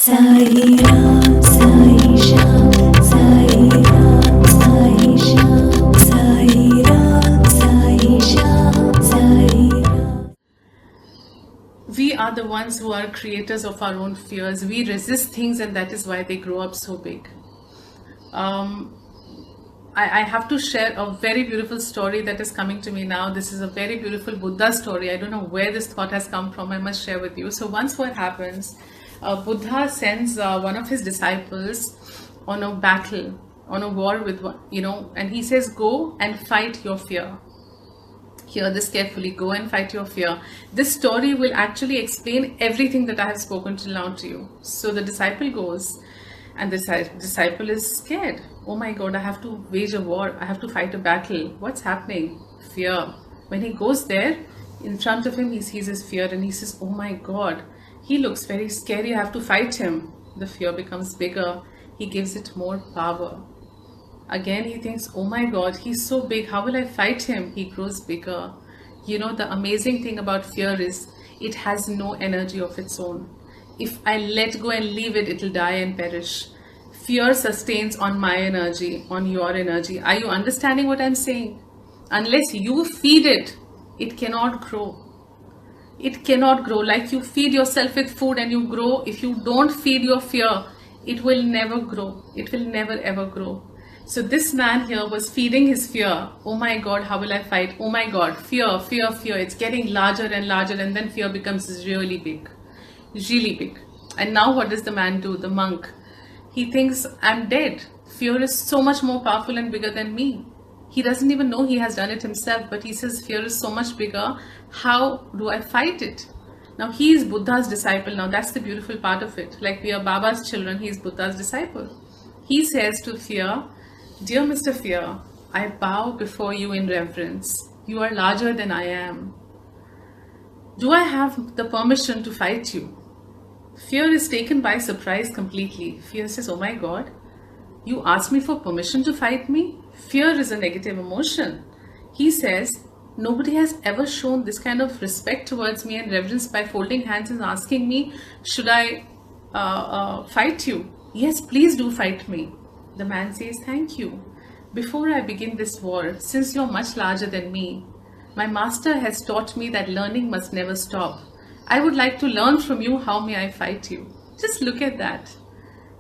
Sai Ram, Sai Shyam, Sai Ram, Sai Shyam, Sai Ram, Sai Shyam, Sai Ram. We are the ones who are creators of our own fears. We resist things, and that is why they grow up so big. I have to share a very beautiful story that is coming to me now. This is a very beautiful Buddha story. I don't know where this thought has come from. I must share with you. So once what happens, Buddha sends one of his disciples on a battle, on a war with, and he says, go and fight your fear. Hear this carefully. Go and fight your fear. This story will actually explain everything that I have spoken till now to you. So the disciple goes, and the disciple is scared. Oh my God, I have to wage a war. I have to fight a battle. What's happening? Fear. When he goes there, in front of him, he sees his fear and he says, oh my God, he looks very scary. I have to fight him. The fear becomes bigger. He gives it more power. Again, he thinks, oh my God, he's so big. How will I fight him? He grows bigger. You know, the amazing thing about fear is it has no energy of its own. If I let go and leave it, it'll die and perish. Fear sustains on my energy, on your energy. Are you understanding what I'm saying? Unless you feed it, it cannot grow. It cannot grow. Like you feed yourself with food and you grow. If you don't feed your fear, it will never grow. It will never ever grow. So this man here was feeding his fear. Oh my God, how will I fight? Oh my God, fear, fear, fear. It's getting larger and larger, and then fear becomes really big. Really big. And now what does the man do? The monk. He thinks, I'm dead. Fear is so much more powerful and bigger than me. He doesn't even know he has done it himself, but he says fear is so much bigger. How do I fight it? Now he is Buddha's disciple. Now that's the beautiful part of it. Like we are Baba's children, he is Buddha's disciple. He says to fear, dear Mr. Fear, I bow before you in reverence. You are larger than I am. Do I have the permission to fight you? Fear is taken by surprise completely. Fear says, oh my God, you asked me for permission to fight me? Fear is a negative emotion. He says, nobody has ever shown this kind of respect towards me and reverence by folding hands and asking me, should I fight you? Yes, please do fight me. The man says, thank you. Before I begin this war, since you're much larger than me, my master has taught me that learning must never stop. I would like to learn from you. How may I fight you? Just look at that.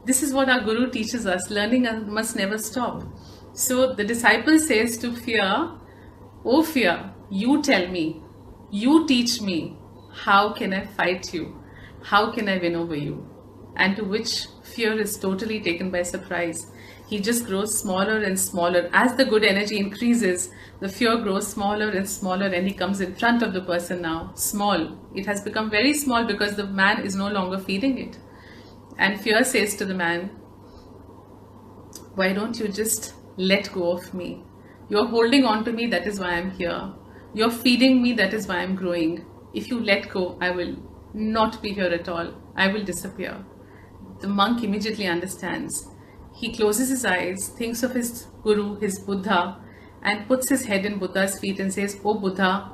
This is what our Guru teaches us. Learning must never stop. So the disciple says to fear, oh fear, you tell me, you teach me, how can I fight you? How can I win over you? And to which fear is totally taken by surprise. He just grows smaller and smaller. As the good energy increases, the fear grows smaller and smaller, and he comes in front of the person now. Small. It has become very small because the man is no longer feeding it. And fear says to the man, why don't you just let go of me? You're holding on to me, that is why I'm here. You're feeding me, that is why I'm growing. If you let go, I will not be here at all. I will disappear. The monk immediately understands. He closes his eyes, thinks of his Guru, his Buddha, and puts his head in Buddha's feet and says, oh Buddha,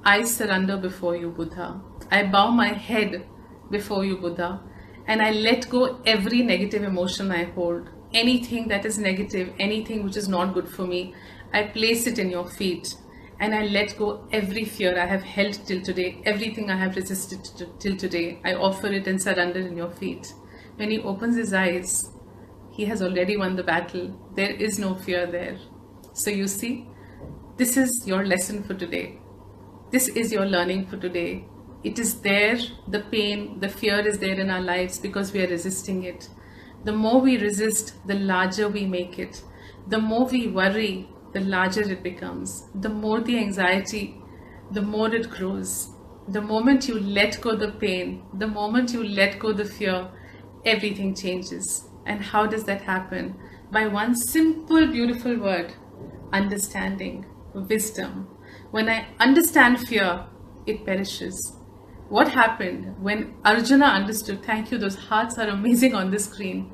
I surrender before you, Buddha. I bow my head before you, Buddha, and I let go every negative emotion I hold. Anything that is negative, anything which is not good for me, I place it in your feet, and I let go every fear I have held till today, everything I have resisted till today. I offer it and surrender in your feet. When he opens his eyes, he has already won the battle. There is no fear there. So you see, this is your lesson for today. This is your learning for today. It is there, the pain, the fear is there in our lives because we are resisting it. The more we resist, the larger we make it. The more we worry, the larger it becomes. The more the anxiety, the more it grows. The moment you let go the pain, the moment you let go the fear, everything changes. And how does that happen? By one simple, beautiful word, understanding, wisdom. When I understand fear, it perishes. What happened when Arjuna understood? Thank you, those hearts are amazing on the screen.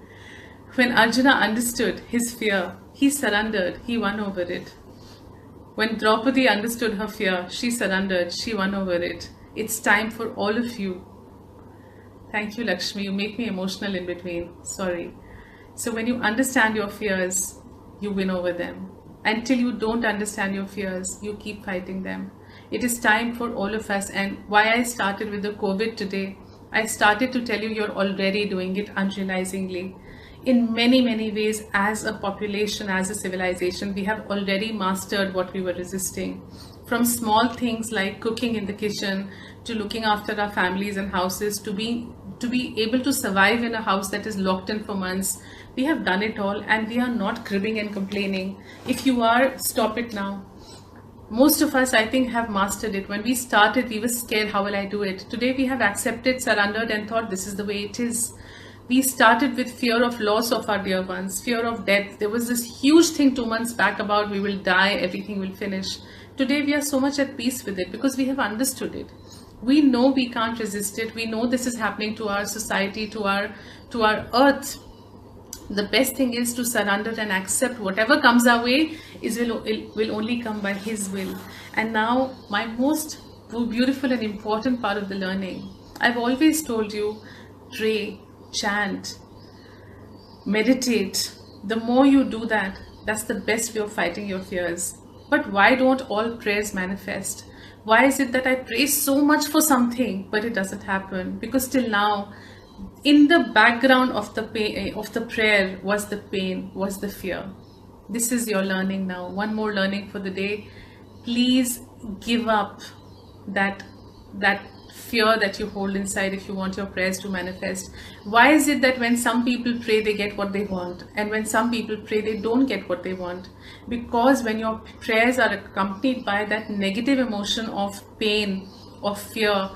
When Arjuna understood his fear, he surrendered, he won over it. When Draupadi understood her fear, she surrendered, she won over it. It's time for all of you. Thank you, Lakshmi. You make me emotional in between. Sorry. So when you understand your fears, you win over them. Until you don't understand your fears, you keep fighting them. It is time for all of us, and why I started with the COVID today, I started to tell you you're already doing it unrealizingly. In many, many ways, as a population, as a civilization, we have already mastered what we were resisting. From small things like cooking in the kitchen, to looking after our families and houses, to be able to survive in a house that is locked in for months. We have done it all, and we are not cribbing and complaining. If you are, stop it now. Most of us, I think, have mastered it. When we started, we were scared, how will I do it? Today we have accepted, surrendered, and thought this is the way it is. We started with fear of loss of our dear ones, fear of death. There was this huge thing 2 months back about we will die, everything will finish. Today we are so much at peace with it because we have understood it. We know we can't resist it. We know this is happening to our society, to our earth. The best thing is to surrender and accept whatever comes our way will only come by His will. And now my most beautiful and important part of the learning. I've always told you, pray, chant, meditate. The more you do that, that's the best way of fighting your fears. But why don't all prayers manifest? Why is it that I pray so much for something, but it doesn't happen? Because till now, in the background of the pain, of the prayer was the pain, was the fear. This is your learning now. One more learning for the day. Please give up that fear that you hold inside if you want your prayers to manifest. Why is it that when some people pray, they get what they want, and when some people pray, they don't get what they want? Because when your prayers are accompanied by that negative emotion of pain, of fear,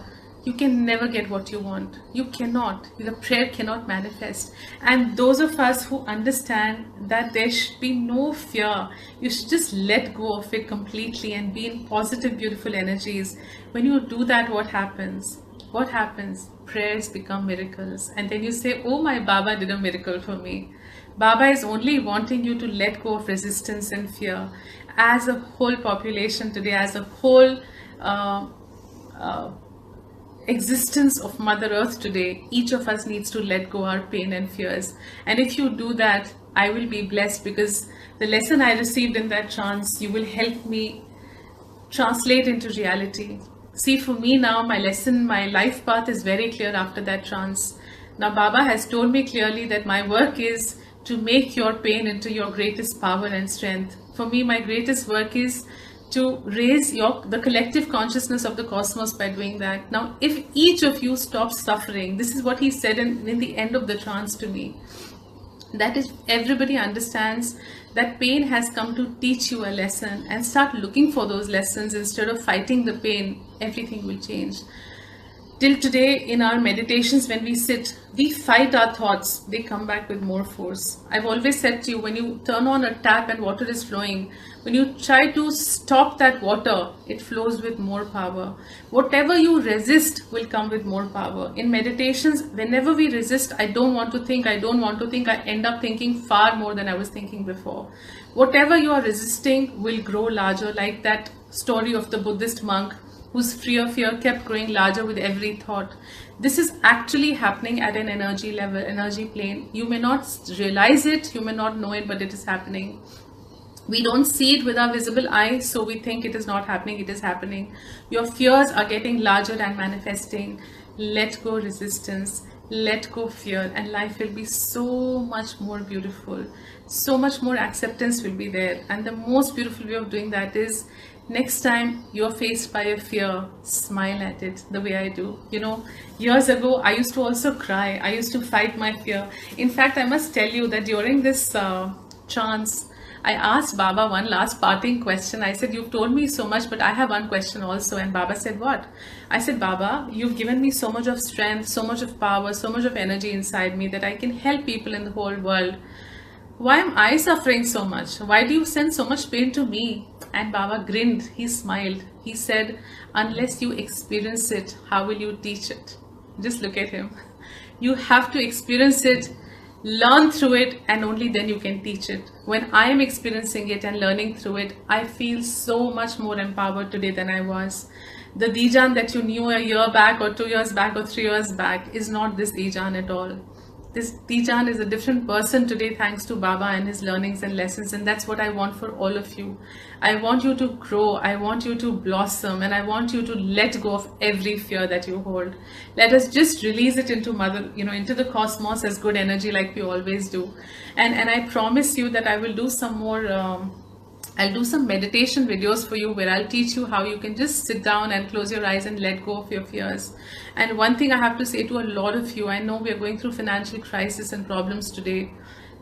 you can never get what you want. You cannot. The prayer cannot manifest. And those of us who understand that there should be no fear, you should just let go of it completely and be in positive, beautiful energies. When you do that, what happens? What happens? Prayers become miracles. And then you say, oh, my Baba did a miracle for me. Baba is only wanting you to let go of resistance and fear. As a whole population today, as a whole existence of Mother Earth today, each of us needs to let go our pain and fears. And if you do that, I will be blessed, because the lesson I received in that trance, you will help me translate into reality. See, for me now, my lesson, my life path is very clear after that trance. Now Baba has told me clearly that my work is to make your pain into your greatest power and strength. For me, my greatest work is to raise the collective consciousness of the cosmos by doing that. Now, if each of you stops suffering, this is what he said in the end of the trance to me, that is, everybody understands that pain has come to teach you a lesson, and start looking for those lessons instead of fighting the pain, everything will change. Till today, in our meditations, when we sit, we fight our thoughts. They come back with more force. I've always said to you, when you turn on a tap and water is flowing, when you try to stop that water, it flows with more power. Whatever you resist will come with more power. In meditations, whenever we resist, I don't want to think, I end up thinking far more than I was thinking before. Whatever you are resisting will grow larger, like that story of the Buddhist monk whose fear kept growing larger with every thought. This is actually happening at an energy level, energy plane. You may not realize it, you may not know it, but it is happening. We don't see it with our visible eye, so we think it is not happening. It is happening. Your fears are getting larger and manifesting. Let go resistance, let go fear, and life will be so much more beautiful. So much more acceptance will be there. And the most beautiful way of doing that is, next time you're faced by a fear, smile at it the way I do. You know, years ago, I used to also cry. I used to fight my fear. In fact, I must tell you that during this trance, I asked Baba one last parting question. I said, you've told me so much, but I have one question also. And Baba said, what? I said, Baba, you've given me so much of strength, so much of power, so much of energy inside me that I can help people in the whole world. Why am I suffering so much? Why do you send so much pain to me? And Baba grinned, he smiled. He said, unless you experience it, how will you teach it? Just look at him. You have to experience it, learn through it, and only then you can teach it. When I am experiencing it and learning through it, I feel so much more empowered today than I was. The Dijan that you knew a year back or 2 years back or 3 years back is not this Dijan at all. This Dijan is a different person today thanks to Baba and his learnings and lessons, and that's what I want for all of you. I want you to grow, I want you to blossom, and I want you to let go of every fear that you hold. Let us just release it into into the cosmos as good energy like we always do. And I promise you that I will do some more I'll do some meditation videos for you where I'll teach you how you can just sit down and close your eyes and let go of your fears. And one thing I have to say to a lot of you, I know we are going through financial crisis and problems today.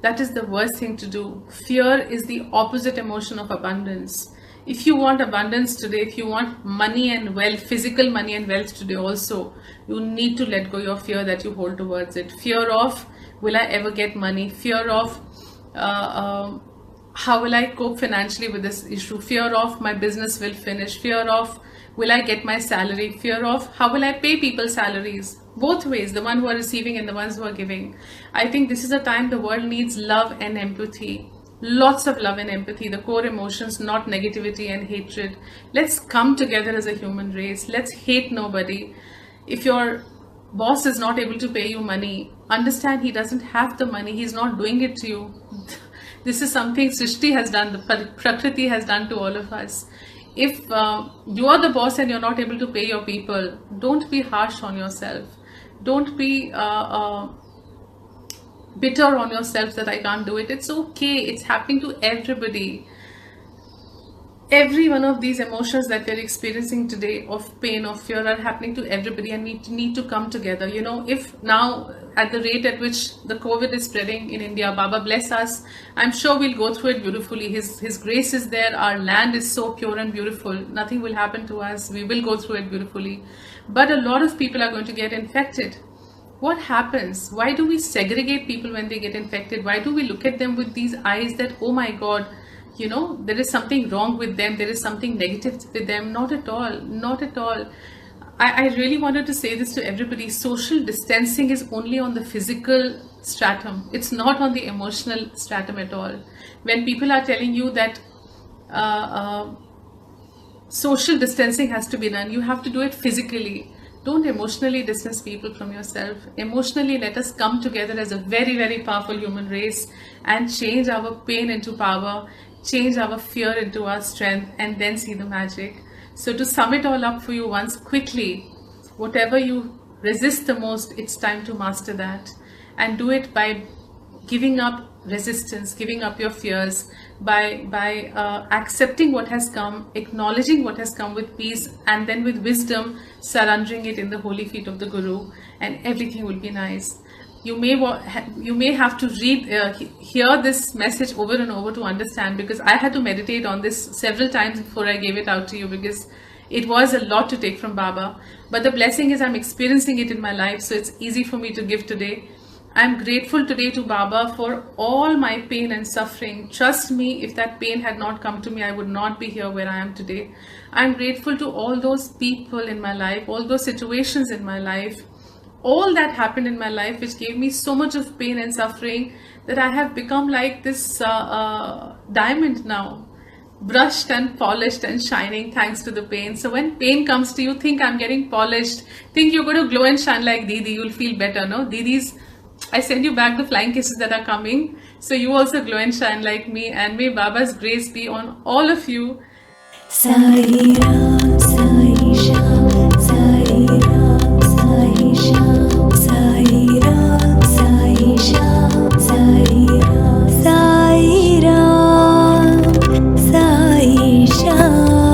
That is the worst thing to do. Fear is the opposite emotion of abundance. If you want abundance today, if you want money and wealth, physical money and wealth today also, you need to let go your fear that you hold towards it. Fear of, will I ever get money? Fear of, how will I cope financially with this issue? Fear of my business will finish. Fear of, will I get my salary? Fear of, how will I pay people salaries? Both ways, the one who are receiving and the ones who are giving. I think this is a time the world needs love and empathy. Lots of love and empathy, the core emotions, not negativity and hatred. Let's come together as a human race. Let's hate nobody. If your boss is not able to pay you money, understand he doesn't have the money. He's not doing it to you. This is something Srishti has done, the Prakriti has done to all of us. If you are the boss and you're not able to pay your people, don't be harsh on yourself. Don't be bitter on yourself that I can't do it. It's okay. It's happening to everybody. Every one of these emotions that we're experiencing today of pain, of fear are happening to everybody, and we need to come together. If now at the rate at which the COVID is spreading in India, Baba bless us, I'm sure we'll go through it beautifully. His grace is there. Our land is so pure and beautiful. Nothing will happen to us. We will go through it beautifully. But a lot of people are going to get infected. What happens? Why do we segregate people when they get infected? Why do we look at them with these eyes that, oh my God, there is something wrong with them, there is something negative with them? Not at all, not at all. I really wanted to say this to everybody. Social distancing is only on the physical stratum. It's not on the emotional stratum at all. When people are telling you that social distancing has to be done, you have to do it physically. Don't emotionally distance people from yourself. Emotionally, let us come together as a very, very powerful human race and change our pain into power, change our fear into our strength, and then see the magic. So to sum it all up for you once quickly, whatever you resist the most, it's time to master that. And do it by giving up resistance, giving up your fears, by accepting what has come, acknowledging what has come with peace, and then with wisdom, surrendering it in the holy feet of the Guru, and everything will be nice. You may have to hear this message over and over to understand, because I had to meditate on this several times before I gave it out to you, because it was a lot to take from Baba. But the blessing is I'm experiencing it in my life, so it's easy for me to give today. I'm grateful today to Baba for all my pain and suffering. Trust me, if that pain had not come to me, I would not be here where I am today. I'm grateful to all those people in my life, all those situations in my life, all that happened in my life which gave me so much of pain and suffering, that I have become like this diamond now, brushed and polished and shining thanks to the pain. So when pain comes to you, think I'm getting polished, think you're going to glow and shine like Didi, you'll feel better, no? Didi's, I send you back the flying kisses that are coming, so you also glow and shine like me, and may Baba's grace be on all of you. Sai Ram, Sai Sham, Sai Ram, Sai Sham, Sai Ram, Sai Sham, Sai Ram, Sai Ram, Sai Sham.